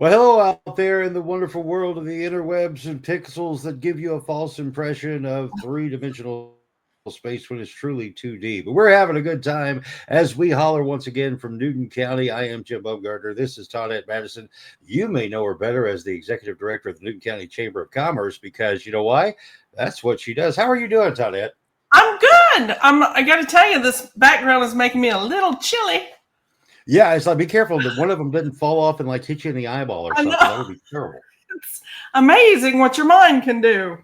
Well, hello out there in the wonderful world of the interwebs and pixels that give you a false impression of three-dimensional space when it's truly 2D. But we're having a good time as we holler once again from Newton County. I am Jim Bumgardner. This is Toinette Madison. You may know her better as the executive director of the Newton County Chamber of Commerce because you know why? That's what she does. How are you doing, Toinette? I'm good. I got to tell you, this background is making me a little chilly. Yeah, it's like be careful that one of them doesn't fall off and like hit you in the eyeball or I something. That know. would be terrible. It's amazing what your mind can do.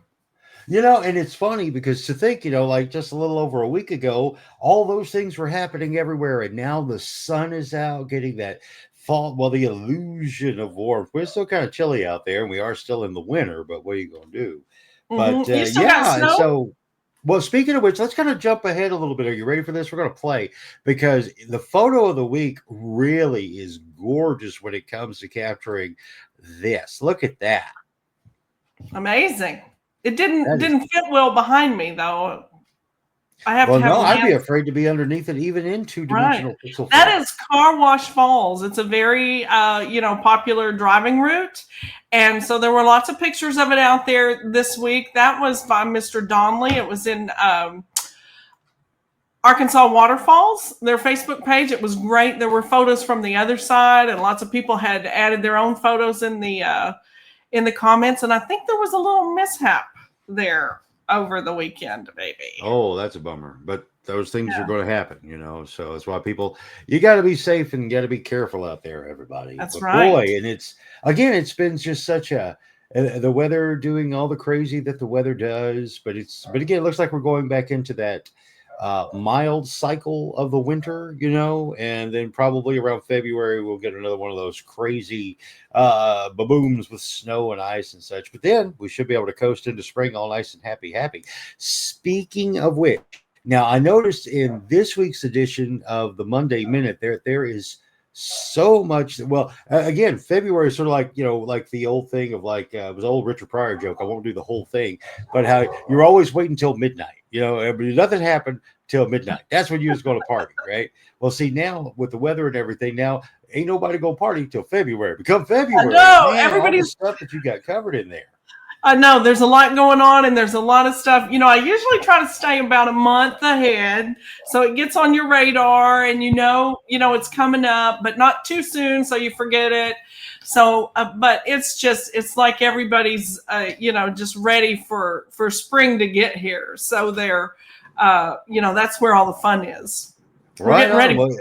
And it's funny because to think, like just a little over a week ago, all those things were happening everywhere. And now the sun is out getting that fall, well, the illusion of warmth. We're still kind of chilly out there and we are still in the winter, but what are you going to do? But You still got yeah, and snow? so, well, speaking of which, let's kind of jump ahead a little bit. Are you ready for this? We're going to play because the photo of the week really is gorgeous when it comes to capturing this. Look at that. Amazing. It didn't That is didn't fit well behind me though. I have to Well, have no, the I'd be hands afraid to be underneath it, even in right. two-dimensional pixel That form. is Car Wash Falls. It's a very popular driving route. And so there were lots of pictures of it out there this week. That was by Mr. Donnelly. It was in Arkansas Waterfalls, their Facebook page. It was great. There were photos from the other side, and lots of people had added their own photos in the comments. And I think there was a little mishap there over the weekend, maybe. Oh, that's a bummer. But those things are Yeah, going to happen. So that's why people, you got to be safe and got to be careful out there, everybody. that's But boy, right. and it's been just such the weather doing all the crazy that the weather does. But again, it looks like we're going back into that mild cycle of the winter, and then probably around February we'll get another one of those crazy babooms with snow and ice and such. But then we should be able to coast into spring all nice and happy. Speaking of which, now I noticed in this week's edition of the Monday Minute there is so much. Well, again, February is sort of like the old thing of it was an old Richard Pryor joke. I won't do the whole thing, but how you're always waiting until midnight, but nothing happened till midnight. That's when you was going to party, right? Well, see, now with the weather and everything, now ain't nobody going to party till February. Become I February, know man, all the everybody's stuff that you got covered in there. I know there's a lot going on and there's a lot of stuff. I usually try to stay about a month ahead so it gets on your radar and it's coming up, but not too soon so you forget it. So, but it's like everybody's, just ready for spring to get here. So that's where all the fun is. We're Right getting on. ready.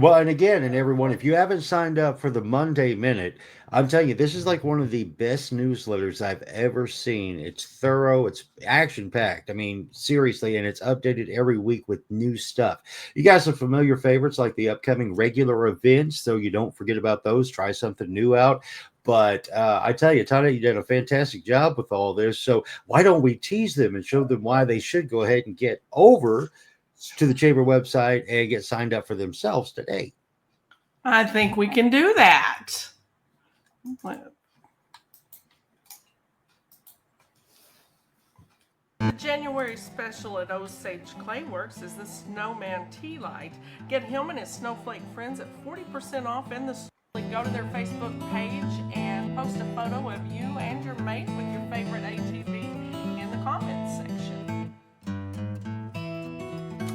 Well, and again, and everyone, if you haven't signed up for the Monday Minute, I'm telling you, this is like one of the best newsletters I've ever seen. It's thorough, it's action packed. I mean, seriously, and it's updated every week with new stuff. You guys have familiar favorites like the upcoming regular events, so you don't forget about those. Try something new out. But I tell you, Tana, you did a fantastic job with all this. So why don't we tease them and show them why they should go ahead and get over to the chamber website and get signed up for themselves today? I think we can do that. The January special at Osage Clayworks is the Snowman Tea Light. Get him and his snowflake friends at 40% off in the store. Go to their Facebook page and post a photo of you and your mate with your favorite ATV in the comments section.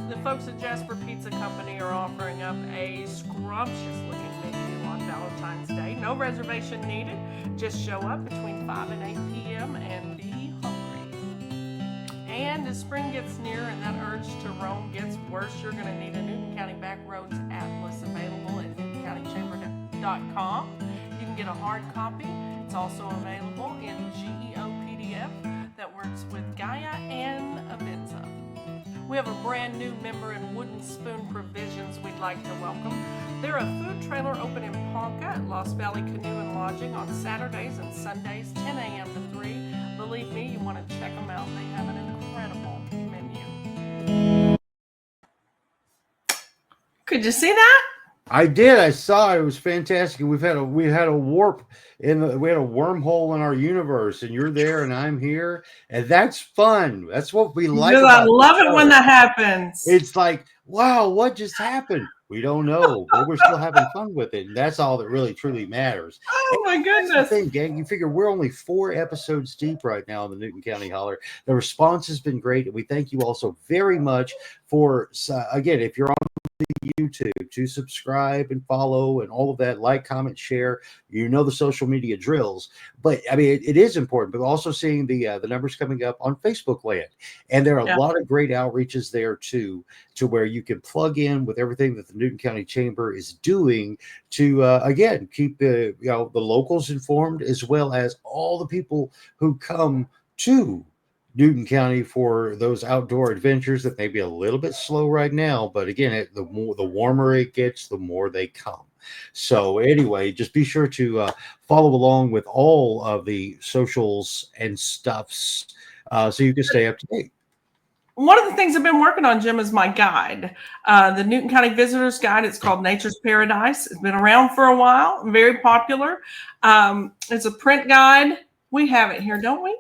The folks at Jasper Pizza Company are offering up a scrumptious looking menu on Valentine's Day. No reservation needed. Just show up between 5 and 8 p.m. and be hungry. And as spring gets near and that urge to roam gets worse, you're going to need a Newton County Backroads Atlas available at newtoncountychamber.com. You can get a hard copy. It's also available in GEO PDF that works with Gaia and Avenza. We have a brand new member in Wooden Spoon Provisions we'd like to welcome. They're a food trailer open in Ponca at Lost Valley Canoe and Lodging on Saturdays and Sundays, 10 a.m. to 3. Believe me, you want to check them out. They have an incredible menu. Could you see that? I did. I saw it. It was fantastic. We had a warp we had a wormhole in our universe, and you're there, and I'm here, and that's fun. That's what we like Because I about the love it when show. that happens. It's like wow, what just happened? We don't know, but we're still having fun with it. And that's all that really truly matters. And Oh my that's the goodness. thing, gang. You figure we're only 4 episodes deep right now in the Newton County Holler. The response has been great. And we thank you all so very much for, again, if you're on YouTube, to subscribe and follow and all of that, like, comment, share. You know the social media drills, but I mean it is important. But also seeing the numbers coming up on Facebook land, and there are a Yeah. lot of great outreaches there too, to where you can plug in with everything that the Newton County Chamber is doing to again keep the the locals informed, as well as all the people who come to Newton County for those outdoor adventures that may be a little bit slow right now, but again, the warmer it gets, the more they come. So anyway, just be sure to follow along with all of the socials and stuffs, so you can stay up to date. One of the things I've been working on, Jim, is my guide, the Newton County Visitors Guide. It's called Nature's Paradise. It's been around for a while, very popular. It's a print guide. We have it here, don't we?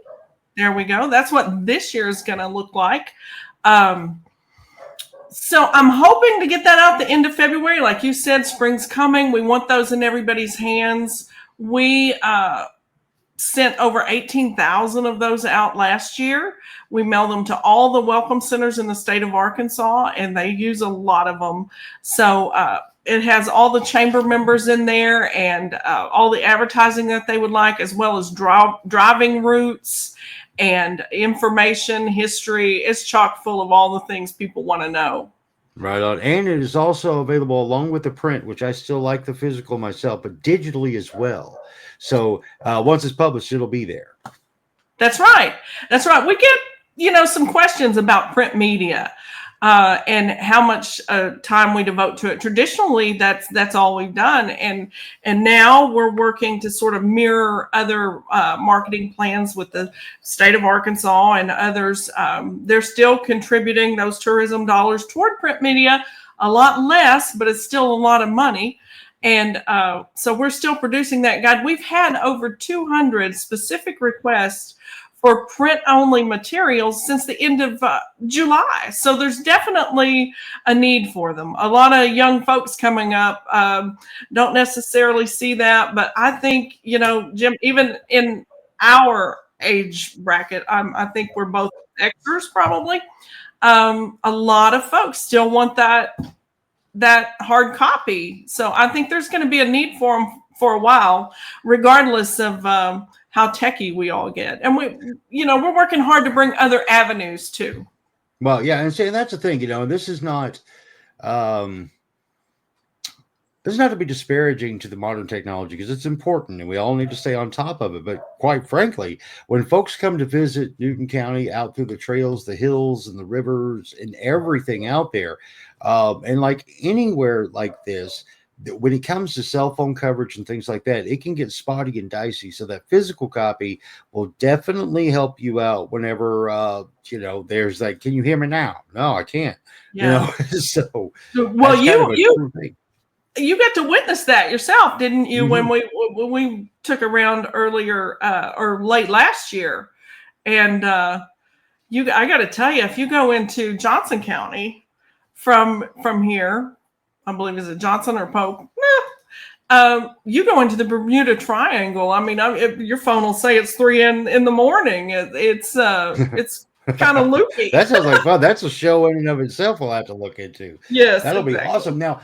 There we go. That's what this year is going to look like. So I'm hoping to get that out the end of February. Like you said, spring's coming. We want those in everybody's hands. We sent over 18,000 of those out last year. We mail them to all the welcome centers in the state of Arkansas, and they use a lot of them. So it has all the chamber members in there, and all the advertising that they would like, as well as driving routes and information, history. It's chock full of all the things people want to know. Right on. And it is also available along with the print, which I still like the physical myself, but digitally as well. So once it's published, it'll be there. That's right. That's right. We get, some questions about print media and how much time we devote to it. Traditionally, that's all we've done. And now we're working to sort of mirror other marketing plans with the state of Arkansas and others. They're still contributing those tourism dollars toward print media, a lot less, but it's still a lot of money. And so we're still producing that guide. We've had over 200 specific requests for print-only materials since the end of July. So there's definitely a need for them. A lot of young folks coming up don't necessarily see that, but I think, Jim, even in our age bracket, I think we're both Xers probably. A lot of folks still want that hard copy. So I think there's going to be a need for them for a while, regardless of how techie we all get. And we're working hard to bring other avenues too. Well, yeah, and that's the thing, this is not to be disparaging to the modern technology, because it's important and we all need to stay on top of it. But quite frankly, when folks come to visit Newton County out through the trails, the hills and the rivers and everything out there, and like anywhere like this, when it comes to cell phone coverage and things like that, it can get spotty and dicey. So that physical copy will definitely help you out whenever, there's like, can you hear me now? No, I can't. Yeah. So well, you got to witness that yourself, didn't you? Mm-hmm. When we took a round earlier or late last year, and I got to tell you, if you go into Johnson County from here, I believe is it Johnson or Pope? You go into the Bermuda Triangle. I mean, your phone will say it's 3 in the morning. It's kind of loopy. That sounds like fun. That's a show in and of itself we'll have to look into. Yes, that'll be awesome. Now,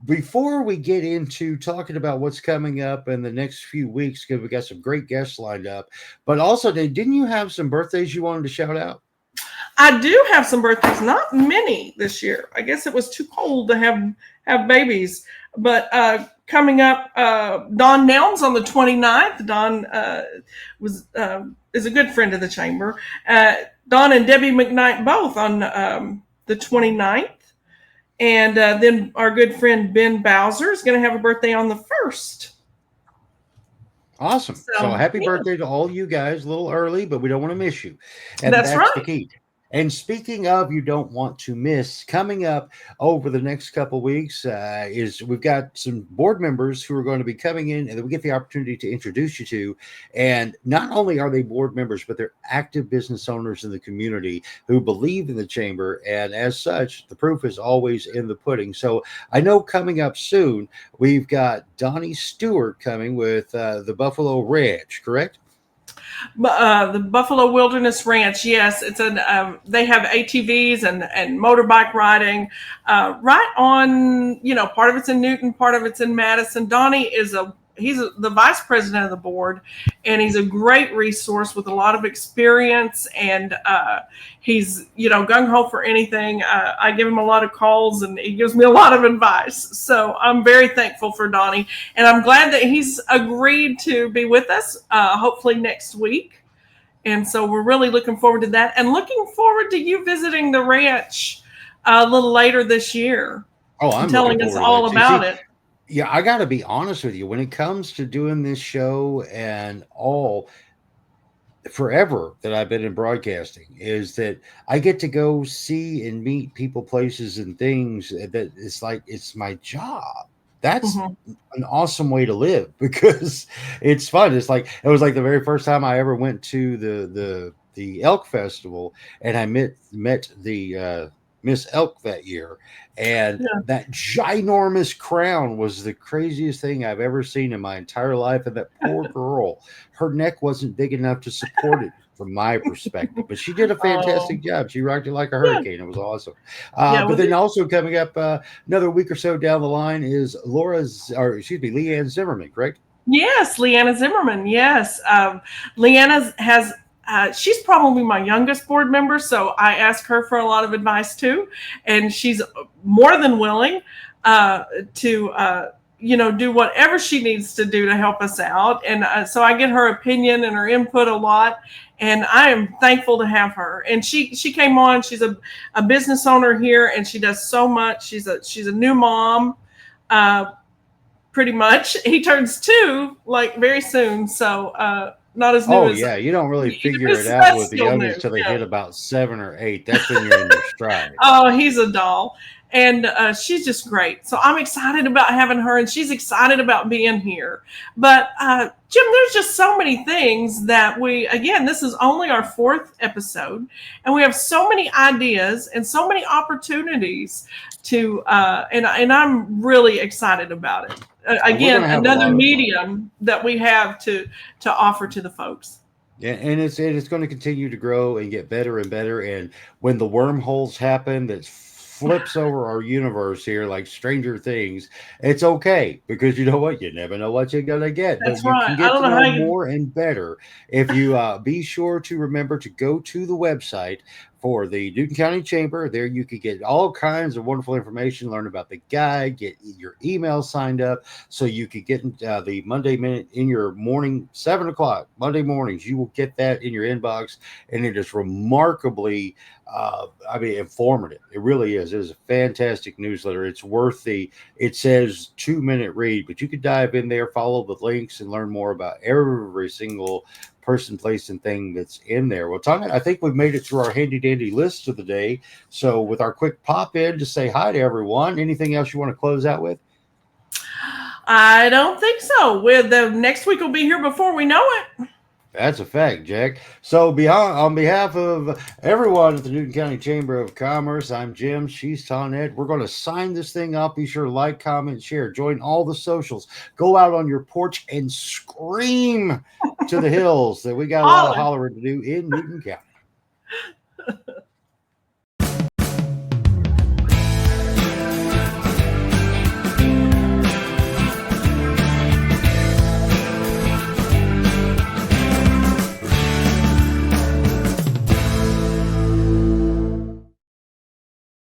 before we get into talking about what's coming up in the next few weeks, because we got some great guests lined up, but also, didn't you have some birthdays you wanted to shout out? I do have some birthdays, not many this year. I guess it was too cold to have babies. But coming up, Don Nelms on the 29th. Don is a good friend of the chamber. Don and Debbie McKnight both on the 29th. And then our good friend Ben Bowser is going to have a birthday on the 1st. Awesome. So happy birthday to all you guys. A little early, but we don't want to miss you. And that's right. The key. And speaking of, you don't want to miss, coming up over the next couple weeks is we've got some board members who are going to be coming in and we get the opportunity to introduce you to. And not only are they board members, but they're active business owners in the community who believe in the chamber. And as such, the proof is always in the pudding. So I know coming up soon, we've got Donnie Stewart coming with the Buffalo Ranch, correct? The Buffalo Wilderness Ranch. Yes, it's an. They have ATVs and motorbike riding, right on. Part of it's in Newton, part of it's in Madison. Donnie is the vice president of the board, and he's a great resource with a lot of experience, and he's gung ho for anything. I give him a lot of calls, and he gives me a lot of advice. So I'm very thankful for Donnie, and I'm glad that he's agreed to be with us. Hopefully next week, and so we're really looking forward to that, and looking forward to you visiting the ranch a little later this year Oh, and I'm looking telling us forward to all that too. about See, it. yeah, I got to be honest with you. When it comes to doing this show and all, forever that I've been in broadcasting, is that I get to go see and meet people, places, and things that it's like it's my job. That's Mhm. an awesome way to live because it's fun. It's like it was like the very first time I ever went to the elk festival, and I met the Miss Elk that year, and Yeah. that ginormous crown was the craziest thing I've ever seen in my entire life. And that poor girl, her neck wasn't big enough to support it from my perspective, but she did a Oh, fantastic job. She rocked it like a yeah. hurricane. It was awesome. Yeah. But Well, then also coming up another week or so down the line is Leanne Zimmerman, correct? yes, Leanna Zimmerman. Yes. Leanna has, she's probably my youngest board member. So I ask her for a lot of advice too. And she's more than willing uh, to, do whatever she needs to do to help us out. And so I get her opinion and her input a lot. And I am thankful to have her. And she came on. She's a business owner here, and she does so much. She's a new mom. Uh, Pretty much. He turns two like very soon, so not as new Oh as yeah, you don't really figure it out that's with the still youngest new. till they Yeah. hit about 7 or 8. That's when you're in your stride. Oh, he's a doll. And she's just great. So I'm excited about having her, and she's excited about being here. But Jim, there's just so many things that again, this is only our fourth episode, and we have so many ideas and so many opportunities and I'm really excited about it. We're Again, gonna have a another lot of fun. medium that we have to offer to the folks. Yeah, and it's going to continue to grow and get better and better. And when the wormholes happen, that flips over our universe here like Stranger Things, it's okay because you know what? You never know what you're gonna get, but That's you right. can I get don't to know how know you. more and better if you be sure to remember to go to the website for the Newton County Chamber. There you could get all kinds of wonderful information, learn about the guide, get your email signed up so you could get the Monday Minute in your morning, 7 o'clock Monday mornings. You will get that in your inbox, and it is remarkably, informative. It really is. It is a fantastic newsletter. It's worth it says 2 minute read, but you could dive in there, follow the links, and learn more about every single person, place, and thing that's in there. Well, Tanya, I think we've made it through our handy dandy list of the day. So, with our quick pop in to say hi to everyone, anything else you want to close out with? I don't think so. With the next week will be here before we know it. That's a fact, Jack. So, beyond on behalf of everyone at the Newton County Chamber of Commerce, I'm Jim. She's Toinette. We're going to sign this thing off. Be sure to like, comment, share, join all the socials. Go out on your porch and scream to the hills that we got a lot of Holler. hollering to do in Newton County.